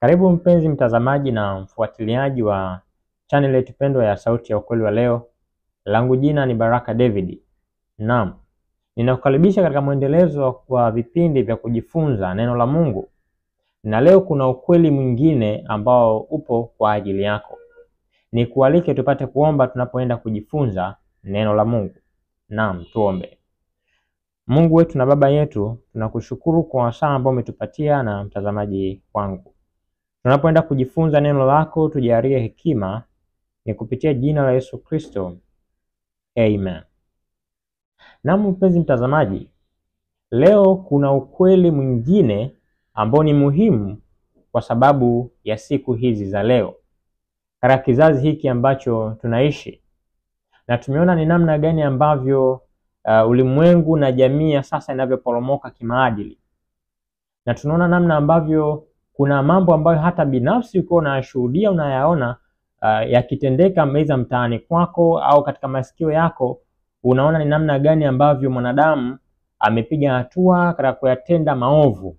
Karibu mpenzi mtazamaji na mfuatiliaji wa channel yetu pendwa ya Sauti ya Ukweli wa Leo. Langu jina ni Baraka David. Naam, ninakukaribisha katika mwendelezo wa vipindi vya kujifunza neno la Mungu. Na leo kuna ukweli mwingine ambao upo kwa ajili yako. Nikualike tupate kuomba tunapoenda kujifunza neno la Mungu. Naam, tuombe. Mungu wetu na Baba yetu, tunakushukuru kwa wasaa ambao umetupatia na mtazamaji wangu. Tunapoenda kujifunza neno lako, tujalie hekima, ni kupitia jina la Yesu Kristo. Amen. Na mpenzi mtazamaji, leo kuna ukweli mwingine ambao ni muhimu kwa sababu ya siku hizi za leo, katika kizazi hiki ambacho tunaishi. Na tumeona ni namna gani ambavyo ulimwengu na jamii ya sasa inavyoporomoka kimaadili. Na tunaona namna ambavyo kuna mambo ambayo hata binafsi uko unayashuhudia, unayaona yakitendeka meza mtaani kwako au katika masikio yako. Unaona ni namna gani ambavyo mwanadamu amepiga hatua katika kuyatenda maovu.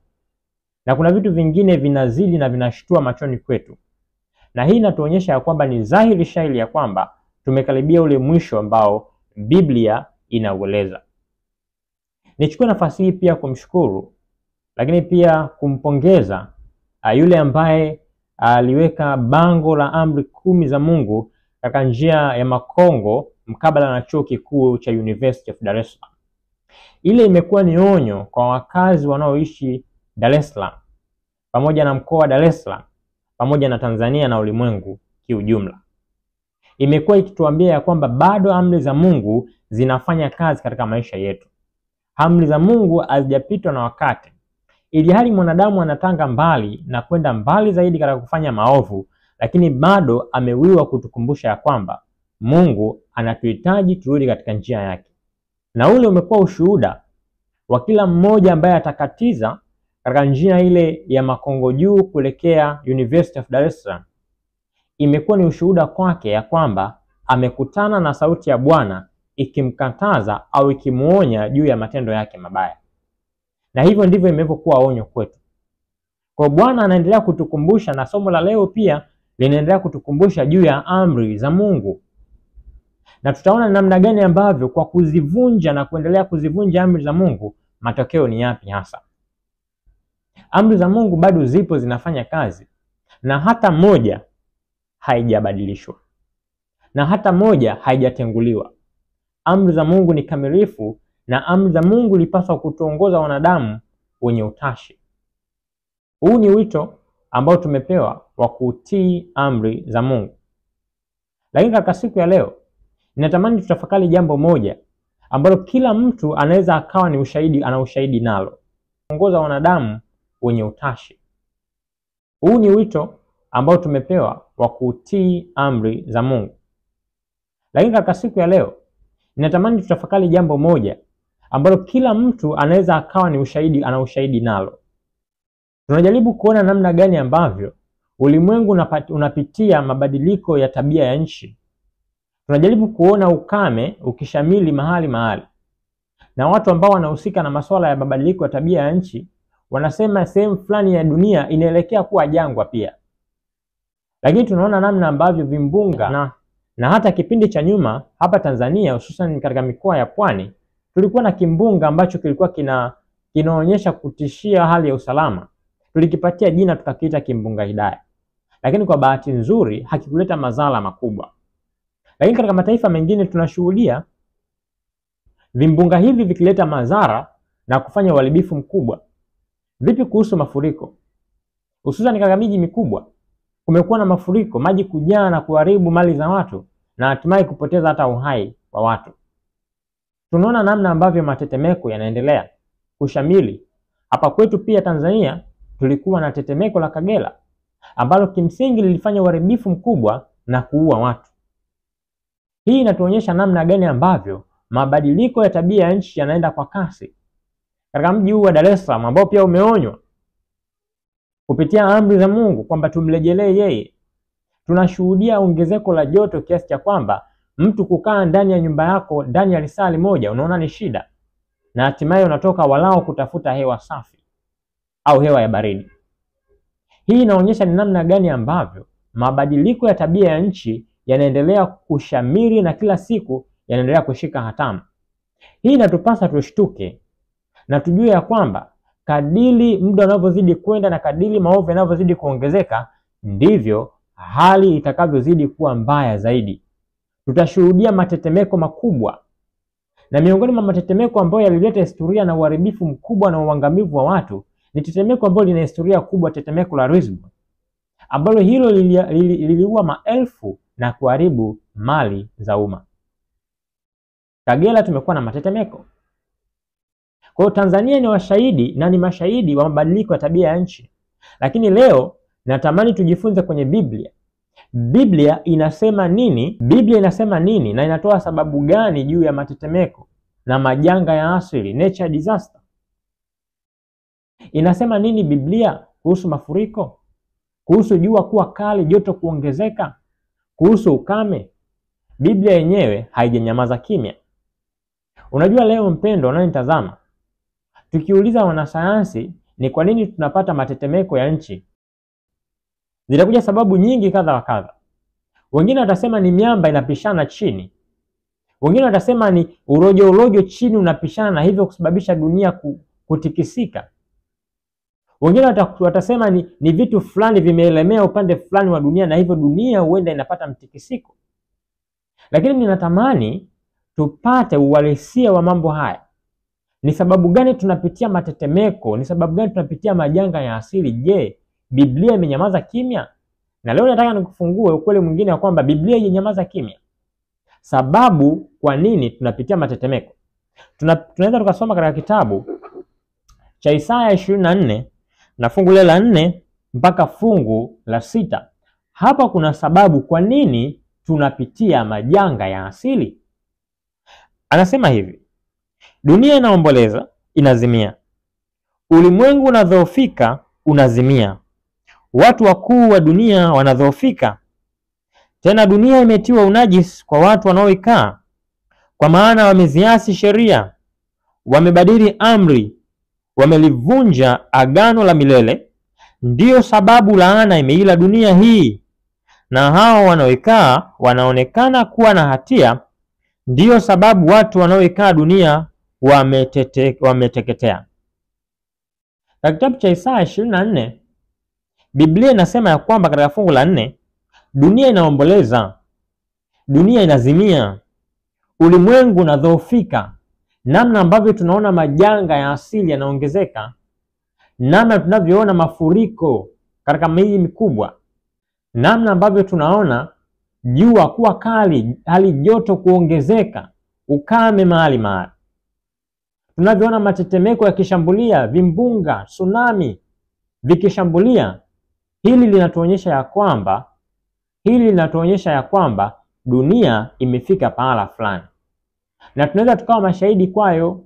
Na kuna vitu vingine vinazidi na vinashtua machoni kwetu. Na hii inatuonyesha ya kwamba ni dhahiri shahiri ya kwamba tumekaribia ule mwisho ambao Biblia inaueleza. Nichukue nafasi hii pia kumshukuru, lakini pia kumpongeza yule ambaye aliweka bango la amri 10 za Mungu katika njia ya Makongo mkabala na chuo kikuu cha University of Dar es Salaam. Ile imekuwa ni onyo kwa wakazi wanaoishi Dar es Salaam pamoja na mkoa wa Dar es Salaam pamoja na Tanzania na ulimwengu kiujumla. Imekuwa ikituambia ya kwamba bado amri za Mungu zinafanya kazi katika maisha yetu. Amri za Mungu hazijapitwa na wakati. Ili hali mwanadamu anatanga mbali na kwenda mbali zaidi katika kufanya maovu, lakini bado amewiwa kutukumbusha ya kwamba Mungu anatuhitaji turudi katika njia yake. Na ule umekuwa ushuhuda wa kila mmoja ambaye atakatiza katika njia ile ya Makongo juu kuelekea University of Dar es Salaam. Imekuwa ni ushuhuda kwake ya kwamba amekutana na sauti ya Bwana ikimkataza au ikimuonya juu ya matendo yake mabaya. Na hivyo ndivyo imekuwa onyo kwetu. Kwa Bwana anaendelea kutukumbusha, na somo la leo pia linaendelea kutukumbusha juu ya amri za Mungu. Na tutaona namna gani ambavyo kwa kuzivunja na kuendelea kuzivunja amri za Mungu, matokeo ni yapi hasa. Amri za Mungu bado zipo, zinafanya kazi, na hata moja haijabadilishwa, na hata moja haijatenguliwa. Amri za Mungu ni kamilifu, na amri za Mungu lipaswa kutuongoza wanadamu wenye utashi. Huu ni wito ambao tumepewa wa kutii amri za Mungu. Lakini katika siku ya leo, ninatamani tutafakari jambo moja ambalo kila mtu anaweza akawa ni ushahidi, ana ushahidi nalo. Kuongoza wanadamu wenye utashi. Huu ni wito ambao tumepewa wa kutii amri za Mungu. Lakini katika siku ya leo, ninatamani tutafakari jambo moja ambalo kila mtu anaweza akawa ni ushahidi, ana ushahidi nalo. Tunajaribu kuona namna gani ambavyo ulimwengu unapitia mabadiliko ya tabia ya nchi. Tunajaribu kuona ukame ukishamili mahali. Na watu ambao wanahusika na masuala ya mabadiliko ya tabia ya nchi wanasema sehemu fulani ya dunia inaelekea kuwa jangwa pia. Lakini tunaona namna ambavyo vimbunga na hata kipindi cha nyuma hapa Tanzania, hususan katika mikoa ya Pwani, tulikuwa na kimbunga ambacho kilikuwa kinaonyesha kutishia hali ya usalama. Tulikipatia jina tukakiita kimbunga Hidaya. Lakini kwa bahati nzuri hakikuleta madhara makubwa. Lakini katika mataifa mengine tunashuhudia vimbunga hivi vikileta madhara na kufanya uharibifu mkubwa. Vipi kuhusu mafuriko? Hususan katika miji mikubwa kumekuwa na mafuriko, maji kujaa na kuharibu mali za watu na hatimaye kupoteza hata uhai wa watu. Tunaona namna ambavyo matetemeko yanaendelea kushamili. Hapa kwetu pia Tanzania tulikuwa na tetemeko la Kagera ambalo kimsingi lilifanya uharibifu mkubwa na kuua watu. Hii inatuonyesha namna gani ambavyo mabadiliko ya tabia ya nchi yanaenda kwa kasi. Katika mji huu wa Dar es Salaam ambao pia umeonywa kupitia amri za Mungu kwamba tumrejelee yeye, tunashuhudia ongezeko la joto kiasi cha kwamba mtu kukaa ndani ya nyumba yako ndani ya risali moja unaona ni shida, na hatimaye unatoka walao kutafuta hewa safi au hewa ya baridi. Hii inaonyesha ni namna gani ambavyo mabadiliko ya tabia ya nchi yanaendelea kushamiri na kila siku yanaendelea kushika hatamu. Hii inatupasa tushtuke na tujue ya kwamba kadiri muda unavyozidi kwenda na kadiri maovu yanavyozidi kuongezeka, ndivyo hali itakavyozidi kuwa mbaya zaidi. Tutashuhudia matetemeko makubwa, na miongoni mwa matetemeko ambayo yalileta historia na uharibifu mkubwa na uangamivu wa watu ni tetemeko ambalo lina historia kubwa, tetemeko la Risbon, ambalo hilo liliua maelfu na kuharibu mali za umma. Kagera tumekuwa na matetemeko. Kwa hiyo Tanzania ni washahidi na ni mashahidi wa mabadiliko ya tabia ya nchi. Lakini leo natamani tujifunze kwenye Biblia. Biblia inasema nini? Biblia inasema nini na inatoa sababu gani juu ya matetemeko na majanga ya asili, nature disaster? Inasema nini Biblia kuhusu mafuriko, kuhusu jua kuwa kali, joto kuongezeka, kuhusu ukame? Biblia yenyewe haijanyamaza kimya. Unajua leo mpendo unanitazama, tukiuliza wanasayansi ni kwa nini tunapata matetemeko ya nchi, zitakuja sababu nyingi kadha wa kadha. Wengine watasema ni miamba inapishana chini. Wengine watasema ni urojo chini unapishana na hivyo kusababisha dunia kutikisika. Wengine watasema ni vitu fulani vimeelemea upande fulani wa dunia na hivyo dunia huenda inapata mtikisiko. Lakini ninatamani tupate uhalisia wa mambo haya. Ni sababu gani tunapitia matetemeko? Ni sababu gani tunapitia majanga ya asili? Je, Biblia imenyamaza kimya? Na leo nataka nikufungue ukweli mwingine wa kwamba Biblia hainyamaza kimya. Sababu kwa nini tunapitia matetemeko? Tunaweza tukasoma katika kitabu cha Isaya 24 na fungu la 4 mpaka fungu la 6. Hapa kuna sababu kwa nini tunapitia majanga ya asili. Anasema hivi: dunia inaomboleza, inazimia. Ulimwengu unadhoofika, unazimia. Watu wakuu wa dunia wanadhoofika. Tena dunia imetiwa unajisi kwa watu wanaoikaa, kwa maana wameziasi sheria, wamebadili amri, wamelivunja agano la milele. Ndiyo sababu laana imeila dunia hii, na hao wanaoikaa wanaonekana kuwa na hatia. Ndiyo sababu watu wanaoikaa dunia wameteketea. Katika kitabu cha Isaya 24, Biblia inasema ya kwamba katika fungu la 4, dunia inaomboleza, dunia inazimia, ulimwengu unadhoofika. Namna ambavyo tunaona majanga ya asili yanaongezeka, namna tunavyoona mafuriko katika miji mikubwa, namna ambavyo tunaona jua kuwa kali, hali joto kuongezeka, ukame mahali, tunavyoona matetemeko yakishambulia, vimbunga, tsunami vikishambulia. Hili linatuonyesha ya kwamba dunia imefika pahala fulani, na tunaweza tukawa mashahidi kwayo.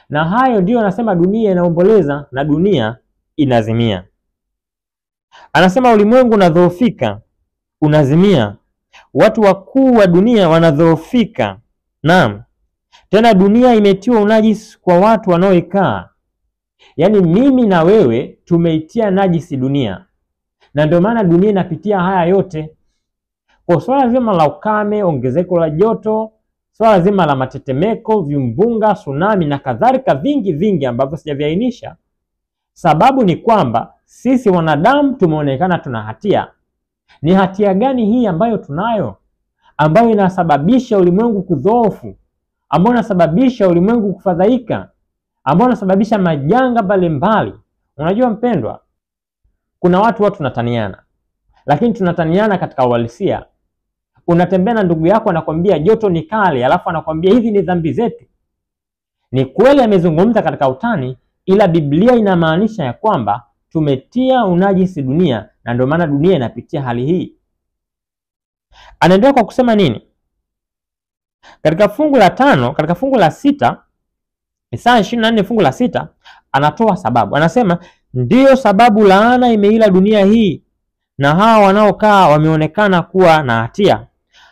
Na hayo ndio anasema dunia inaomboleza na dunia inazimia. Anasema ulimwengu unadhoofika, unazimia. Watu wakuu wa dunia wanadhoofika. Naam. Tena dunia imetiwa unajisi kwa watu wanaoikaa. Yaani mimi na wewe tumeitia najisi dunia. Na ndio maana dunia inapitia haya yote. Kwa swala zima la ukame, ongezeko la joto, swala zima la matetemeko, vimbunga, tsunami na kadhalika vingi ambavyo sijaviainisha, sababu ni kwamba sisi wanadamu tumeonekana tuna hatia. Ni hatia gani hii ambayo tunayo, ambayo inasababisha ulimwengu kudhoofu, ambayo inasababisha ulimwengu kufadhaika, ambayo inasababisha majanga mbalimbali? Unajua mpendwa, kuna watu tunataniana, lakini tunataniana katika uhalisia. Unatembea na ndugu yako anakwambia joto ni kali, alafu anakwambia hizi ni dhambi zetu. Ni kweli amezungumza katika utani, ila Biblia inamaanisha ya kwamba tumetia unajisi dunia, na ndio maana dunia inapitia hali hii. Anaendelea kwa kusema nini? Katika fungu la 5, katika fungu la 6, Isaya 24 fungu la 6, anatoa sababu. Anasema ndiyo sababu laana imeila dunia hii, na hawa wanaokaa wameonekana kuwa na hatia.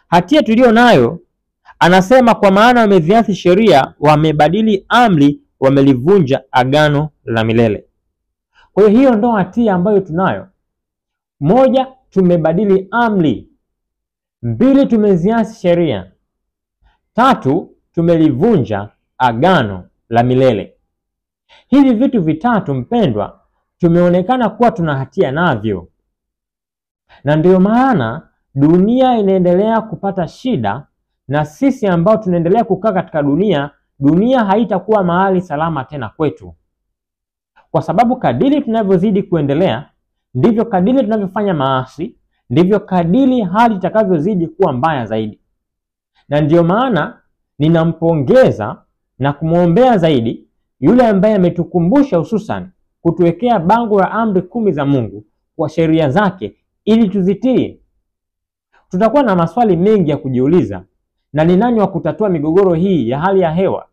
Hatia tulio nayo, anasema, kwa maana wameziasi sheria, wamebadili amri, wamelivunja agano la milele. Kwa hiyo ndo hatia ambayo tunayo. Moja, tumebadili amri. Mbili, tumeziasi sheria. Tatu, tumelivunja agano la milele. Hivi vitu vitatu mpendwa, tumeonekana kuwa tuna hatia navyo. Na ndio maana dunia inaendelea kupata shida, na sisi ambao tunaendelea kukaa katika dunia haitakuwa mahali salama tena kwetu. Kwa sababu kadiri tunavyozidi kuendelea, ndivyo kadiri tunavyofanya maasi, ndivyo kadiri hali itakavyozidi kuwa mbaya zaidi. Na ndio maana ninampongeza na kumwombea zaidi yule ambaye ametukumbusha hususan kutuwekea bango la amri 10 za Mungu kwa sheria zake ili tuzitii. Tutakuwa na maswali mengi ya kujiuliza, na ni nani wa kutatua migogoro hii ya hali ya hewa?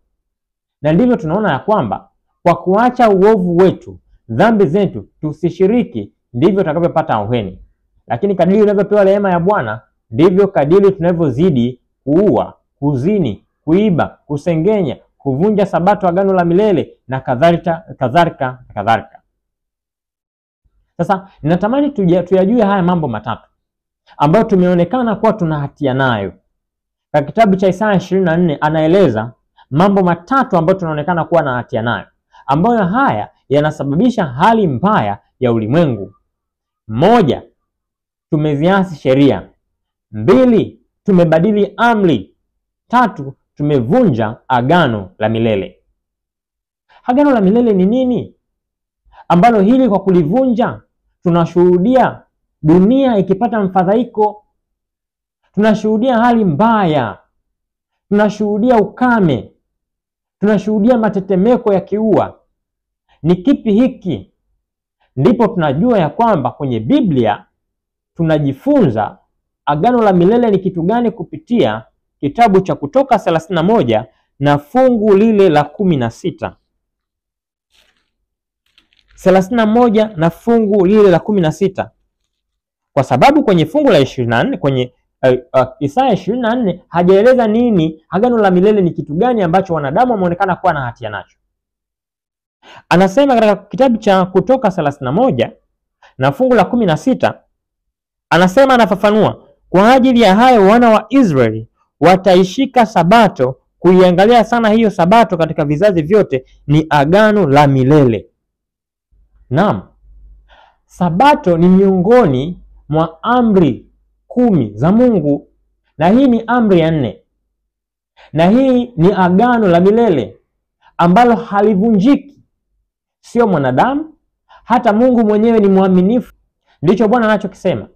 Na ndivyo tunaona ya kwamba kwa kuacha uovu wetu, dhambi zetu, tusishiriki, ndivyo tutakavyopata auheni. Lakini kadiri tunavyopewa rehema ya Bwana, ndivyo kadiri tunavyozidi kuua, kuzini, kuiba, kusengenya, kuvunja sabato, agano la milele na kadhalika. Sasa ninatamani tuyajue haya mambo matatu ambayo tumeonekana kuwa tuna hatia nayo. Katika kitabu cha Isaya 24 anaeleza mambo matatu ambayo tunaonekana kuwa na hatia nayo, ambayo haya yanasababisha hali mbaya ya ulimwengu. Moja, tumeziasi sheria. Mbili, tumebadili amri. Tatu, tumevunja agano la milele. Agano la milele ni nini? Ambalo hili kwa kulivunja tunashuhudia dunia ikipata mfadhaiko, tunashuhudia hali mbaya, tunashuhudia ukame, tunashuhudia matetemeko ya kiua. Ni kipi hiki? Ndipo tunajua ya kwamba kwenye Biblia tunajifunza agano la milele ni kitu gani kupitia kitabu cha Kutoka 31 na fungu lile la 16. 31 na fungu lile la 16. Kwa sababu kwenye fungu la 24 kwenye Isaya 24 hajaeleza nini agano la milele ni kitu gani ambacho wanadamu wameonekana kuwa na hatia nacho. Anasema katika kitabu cha Kutoka 31 na fungu la 16, anasema, anafafanua, kwa ajili ya hayo wana wa Israeli wataishika sabato, kuiangalia sana hiyo sabato katika vizazi vyote, ni agano la milele. Naam, sabato ni miongoni mwa amri 10 za Mungu, na hii ni amri ya 4. Na hii ni agano la milele ambalo halivunjiki. Sio mwanadamu, hata Mungu mwenyewe ni mwaminifu. Ndicho Bwana anachokisema.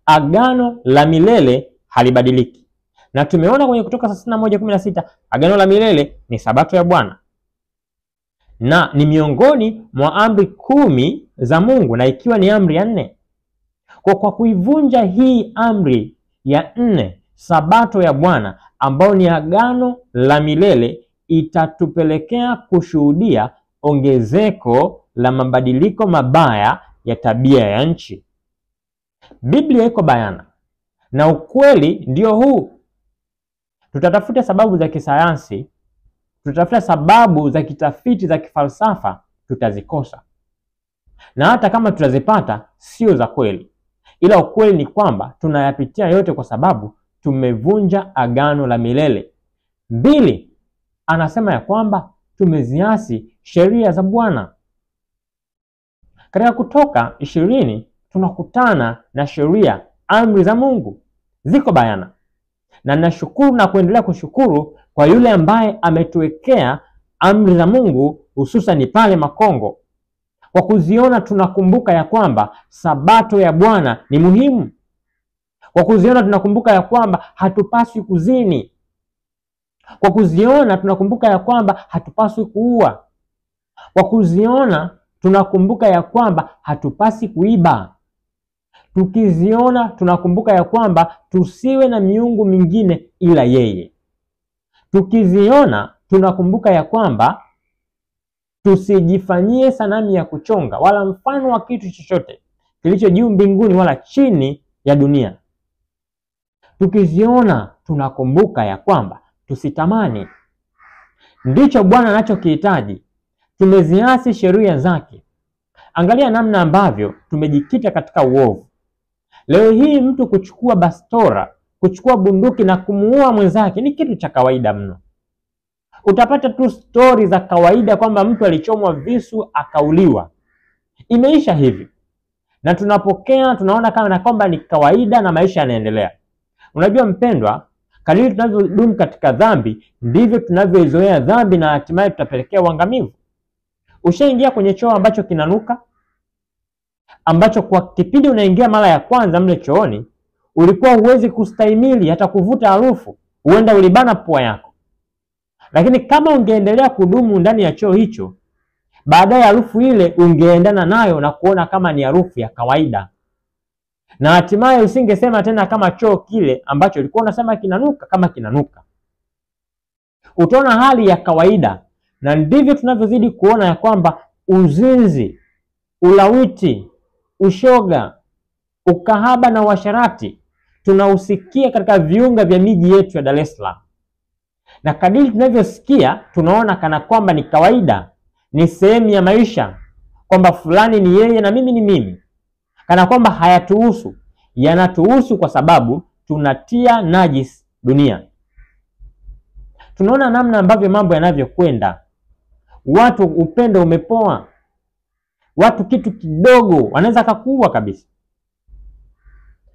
Agano la milele halibadiliki. Na tumeona kwenye Kutoka 31:16 agano la milele ni sabato ya Bwana, na ni miongoni mwa amri 10 za Mungu, na ikiwa ni amri ya 4. Kwa kuivunja hii amri ya 4, sabato ya Bwana ambao ni agano la milele, itatupelekea kushuhudia ongezeko la mabadiliko mabaya ya tabia ya nchi. Biblia iko bayana na ukweli ndio huu. Tutatafuta sababu za kisayansi, tutatafuta sababu za kitafiti za kifalsafa, tutazikosa. Na hata kama tutazipata, sio za kweli. Ila ukweli ni kwamba tunayapitia yote kwa sababu tumevunja agano la milele. 2, anasema ya kwamba tumeziasi sheria za Bwana. Katika Kutoka 20 tunakutana na sheria, amri za Mungu ziko bayana. Na nashukuru na kuendelea kushukuru kwa yule ambaye ametuwekea amri za Mungu, hususan pale Makongo. Kwa kuziona tunakumbuka ya kwamba sabato ya Bwana ni muhimu. Kwa kuziona tunakumbuka ya kwamba hatupaswi kuzini. Kwa kuziona tunakumbuka ya kwamba hatupaswi kuua. Kwa kuziona tunakumbuka ya kwamba hatupaswi kuiba. Tukiziona tunakumbuka ya kwamba tusiwe na miungu mingine ila yeye. Tukiziona tunakumbuka ya kwamba tusijifanyie sanamu ya kuchonga wala mfano wa kitu chochote kilicho juu mbinguni wala chini ya dunia. Tukiziona tunakumbuka ya kwamba tusitamani. Ndicho Bwana anachokihitaji. Tumeziasi sheria zake Angalia namna ambavyo tumejikita katika uovu. Leo hii mtu kuchukua bastora, kuchukua bunduki na kumuua mwenzake ni kitu cha kawaida mno. Utapata tu stori za kawaida kwamba mtu alichomwa visu akauliwa. Imeisha hivi. Na tunapokea, tunaona kama na kwamba ni kawaida na maisha yanaendelea. Unajua mpendwa, kadiri tunavyodumu katika dhambi, ndivyo tunavyoizoea dhambi na hatimaye tutapelekea uangamivu. Ushaingia kwenye choo ambacho kinanuka, ambacho kwa kipindi unaingia mara ya kwanza mle chooni, ulikuwa huwezi kustahimili hata kuvuta harufu, huenda ulibana pua yako. Lakini kama ungeendelea kudumu ndani ya choo hicho, baadaye harufu ile ungeendana nayo na kuona kama ni harufu ya kawaida. Na hatimaye usingesema tena kama choo kile ambacho ulikuwa unasema kinanuka kama kinanuka. Utaona hali ya kawaida. Na ndivyo tunavyozidi kuona ya kwamba uzinzi, ulawiti, ushoga, ukahaba na uasherati tunausikia katika viunga vya miji yetu ya Dar es Salaam. Na kadiri tunavyosikia tunaona kana kwamba ni kawaida, ni sehemu ya maisha, kwamba fulani ni yeye na mimi ni mimi. Kana kwamba hayatuhusu. Yanatuhusu kwa sababu tunatia najis dunia. Tunaona namna ambavyo mambo yanavyokwenda. Watu upendo umepoa. Watu kitu kidogo wanaweza kukuua kabisa.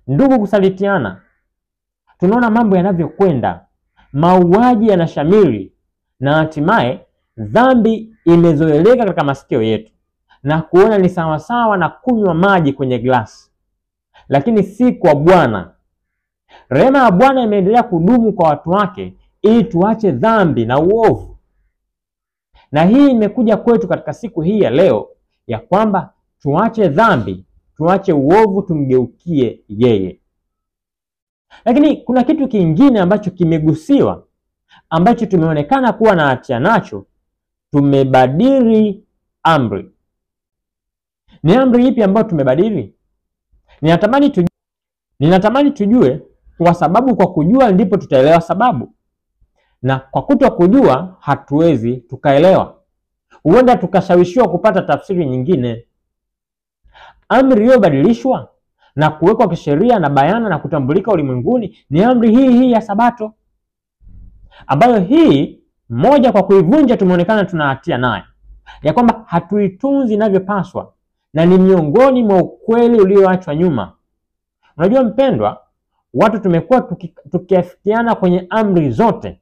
Ndugu kusalitiana. Tunaona mambo yanavyokwenda. Mauaji yanashamiri na hatimaye dhambi imezoeleka katika masikio yetu na kuona ni sawa sawa na kunywa maji kwenye glasi. Lakini si kwa Bwana. Rehema ya Bwana imeendelea kudumu kwa watu wake ili tuache dhambi na uovu. Na hii imekuja kwetu katika siku hii ya leo ya kwamba tuache dhambi, tuache uovu, tumgeukie yeye. Lakini kuna kitu kingine ambacho kimegusiwa, ambacho tumeonekana kuwa na hatia nacho. Tumebadili amri. Ni amri ipi ambayo tumebadili? Ninatamani tujue, kwa sababu kwa kujua ndipo tutaelewa sababu. Na kwa kutokujua hatuwezi tukaelewa. Huenda tukashawishiwa kupata tafsiri nyingine. Amri iliyobadilishwa na kuwekwa kisheria na bayana na kutambulika ulimwenguni ni amri hii ya Sabato, ambayo hii moja kwa kuivunja tumeonekana tuna hatia nayo, ya kwamba hatuitunzi inavyopaswa, na ni miongoni mwa ukweli ulioachwa nyuma. Unajua mpendwa, watu tumekuwa tukiafikiana kwenye amri zote: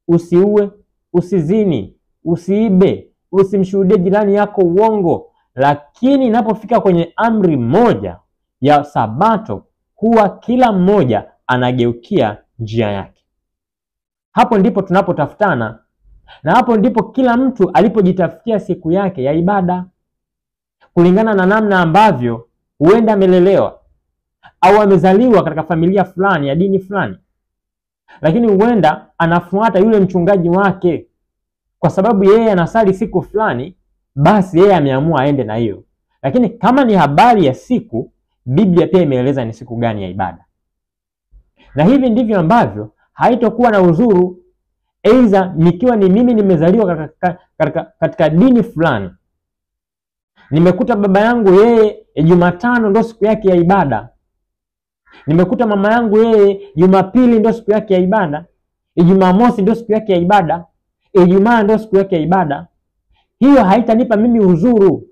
usiue, usizini, usiibe, usimshuhudie jirani yako uongo. Lakini inapofika kwenye amri moja ya Sabato, huwa kila mmoja anageukia njia yake. Hapo ndipo tunapotafutana, na hapo ndipo kila mtu alipojitafutia siku yake ya ibada kulingana na namna ambavyo huenda amelelewa au amezaliwa katika familia fulani ya dini fulani. Lakini huenda anafuata yule mchungaji wake kwa sababu yeye anasali siku fulani, basi yeye ameamua aende na hiyo. Lakini kama ni habari ya siku, Biblia pia imeeleza ni siku gani ya ibada. Na hivi ndivyo ambavyo haitokuwa na uzuru. Aidha nikiwa ni mimi nimezaliwa katika dini fulani, nimekuta baba yangu yeye Jumatano ndio siku yake ya ibada, nimekuta mama yangu yeye Jumapili ndio siku yake ya ibada, Jumamosi ndio siku yake ya ibada, Ijumaa ndio siku yake ya ibada, hiyo haitanipa mimi uzuru.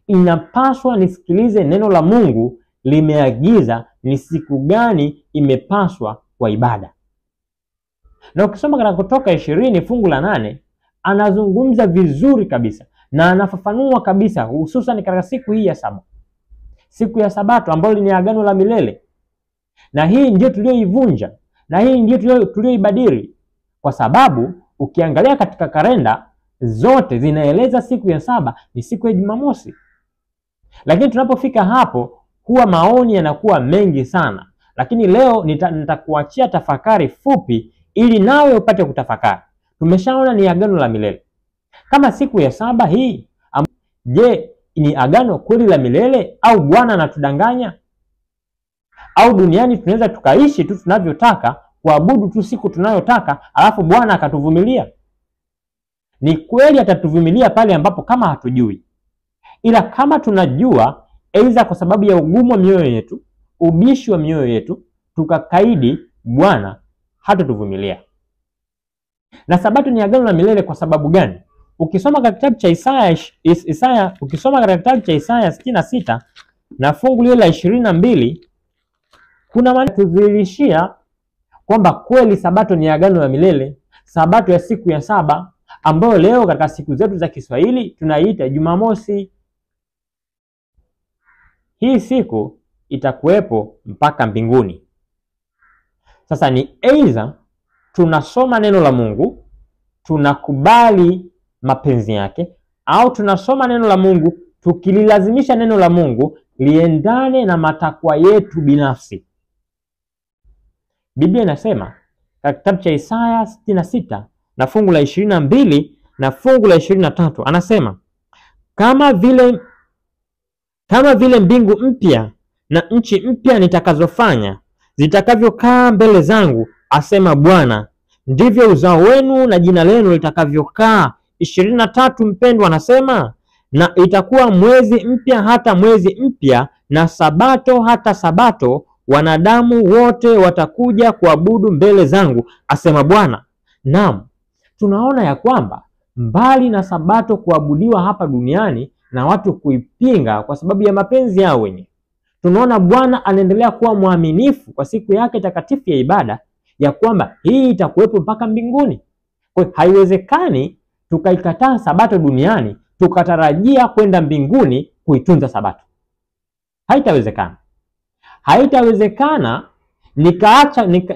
Inapaswa nisikilize neno la Mungu limeagiza ni siku gani imepaswa kwa ibada. Na ukisoma katika Kutoka 20 fungu la 8, anazungumza vizuri kabisa na anafafanua kabisa, hususan katika siku hii ya saba, siku ya Sabato ambayo ni agano la milele. Na hii ndio tulioivunja, na hii ndio tulioibadili, kwa sababu ukiangalia katika kalenda zote zinaeleza siku ya saba ni siku ya Jumamosi. Lakini tunapofika hapo huwa maoni yanakuwa mengi sana. Lakini leo nitakuachia tafakari fupi ili nawe upate kutafakari. Tumeshaona ni agano la milele. Kama siku ya saba hii, je, ni agano kweli la milele au Bwana anatudanganya? Au duniani tunaweza tukaishi tu tunavyotaka, kuabudu tu siku tunayotaka, alafu Bwana akatuvumilia? Ni kweli atatuvumilia pale ambapo kama hatujui. ila kama tunajua aidha kwa sababu ya ugumu wa mioyo yetu, ubishi wa mioyo yetu, tukakaidi, Bwana hatatuvumilia. Na sabato ni agano la milele kwa sababu gani? Ukisoma katika kitabu cha Isaya 66 na fungu lile la 22, kuna maana kudhihirishia kwamba kweli sabato ni agano la milele, sabato ya siku ya saba ambayo leo katika siku zetu za Kiswahili tunaiita Jumamosi. Hii siku itakuwepo mpaka mbinguni. Sasa ni aidha tunasoma neno la Mungu, tunakubali mapenzi yake, au tunasoma neno la Mungu tukililazimisha neno la Mungu liendane na matakwa yetu binafsi. Biblia inasema katika kitabu cha Isaya 66 na fungu la 22 na fungu la 23, anasema kama vile mbingu mpya na nchi mpya nitakazofanya zitakavyokaa mbele zangu, asema Bwana, ndivyo uzao wenu na jina lenu litakavyokaa. 23 mpendwa anasema, na itakuwa mwezi mpya hata mwezi mpya, na sabato hata sabato, wanadamu wote watakuja kuabudu mbele zangu, asema Bwana. Naam, tunaona ya kwamba mbali na sabato kuabudiwa hapa duniani na watu kuipinga kwa sababu ya mapenzi yao wenyewe, tunaona Bwana anaendelea kuwa mwaminifu kwa siku yake takatifu ya ibada, ya kwamba hii itakuwepo mpaka mbinguni. Kwa hiyo haiwezekani tukaikataa sabato duniani tukatarajia kwenda mbinguni kuitunza sabato. Haitawezekana. Haitawezekana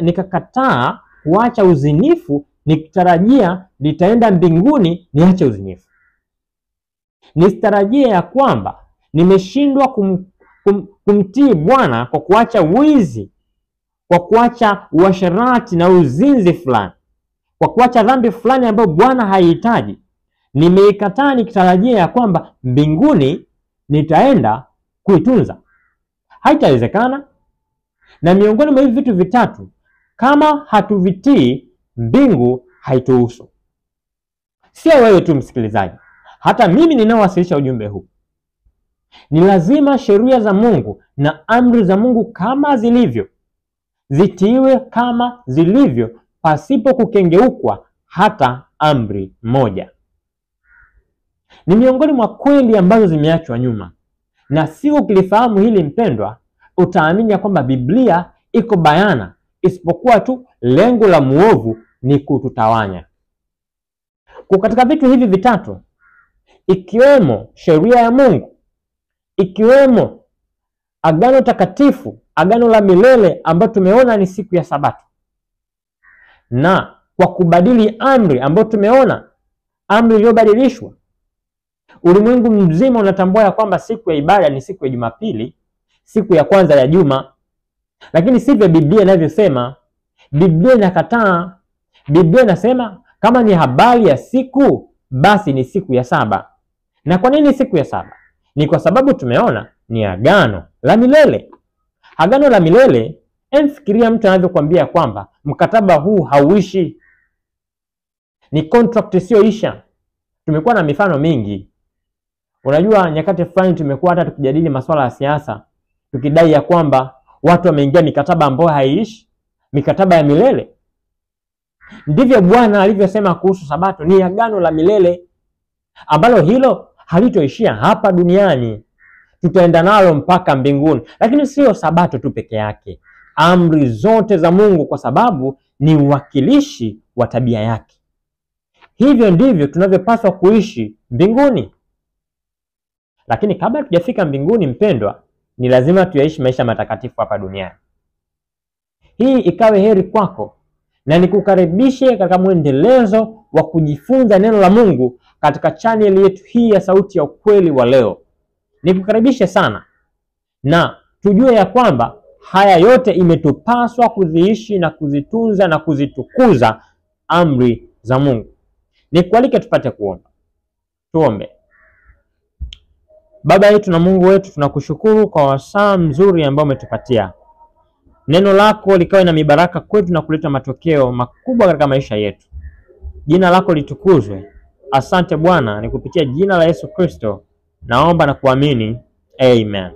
nikakataa kuacha uzinifu nikitarajia nitaenda mbinguni niache uzinifu. Nisitarajie ya kwamba nimeshindwa kumtii Bwana kwa kuacha wizi, kwa kuacha uasherati na uzinzi fulani, kwa kuacha dhambi fulani ambayo Bwana haihitaji. Nimeikataa nikitarajia ya kwamba mbinguni nitaenda kuitunza. Haitawezekana. Na miongoni mwa hivi vitu vitatu, kama hatuvitii, mbingu haituhusu. Sio wewe tu msikilizaji, hata mimi ninaowasilisha ujumbe huu. Ni lazima sheria za Mungu na amri za Mungu kama zilivyo zitiiwe kama zilivyo, pasipo kukengeukwa hata amri moja. Ni miongoni mwa kweli ambazo zimeachwa nyuma, na si ukilifahamu hili mpendwa, utaamini ya kwamba Biblia iko bayana, isipokuwa tu lengo la muovu ni kututawanya. Kwa katika vitu hivi vitatu, ikiwemo sheria ya Mungu, ikiwemo agano takatifu, agano la milele ambayo tumeona ni siku ya sabato, na kwa kubadili amri ambayo tumeona amri iliyobadilishwa, ulimwengu mzima unatambua ya kwamba siku ya ibada ni siku ya Jumapili, siku ya kwanza ya juma. Lakini sivyo Biblia inavyosema. Biblia inakataa. Biblia inasema kama ni habari ya siku, basi ni siku ya saba. Na kwa nini siku ya saba? Ni kwa sababu tumeona ni agano la milele. Agano la milele, emfikiria mtu anavyokuambia kwamba mkataba huu hauishi, ni contract isiyoisha. Tumekuwa na mifano mingi. Unajua nyakati fulani tumekuwa hata tukijadili masuala ya siasa, tukidai ya kwamba watu wameingia mikataba ambayo haiishi, mikataba ya milele. Ndivyo Bwana alivyosema kuhusu sabato, ni agano la milele ambalo hilo halitoishia hapa duniani, tutaenda nalo mpaka mbinguni. Lakini sio sabato tu peke yake, amri zote za Mungu, kwa sababu ni uwakilishi wa tabia yake. Hivyo ndivyo tunavyopaswa kuishi mbinguni. Lakini kabla tujafika mbinguni mpendwa, ni lazima tuyaishi maisha matakatifu hapa duniani. Hii ikawe heri kwako, na nikukaribishe katika mwendelezo wa kujifunza neno la Mungu katika channel yetu hii ya Sauti ya Ukweli wa leo. Nikukaribishe sana, na tujue ya kwamba haya yote imetupaswa kuziishi na kuzitunza na kuzitukuza amri za Mungu. Nikualike tupate kuomba. Tuombe. Baba yetu na Mungu wetu, tunakushukuru kwa wasaa mzuri ambao umetupatia. Neno lako likawe na mibaraka kwetu na kuleta matokeo makubwa katika maisha yetu. Jina lako litukuzwe. Asante Bwana, ni kupitia jina la Yesu Kristo Naomba na kuamini. Amen.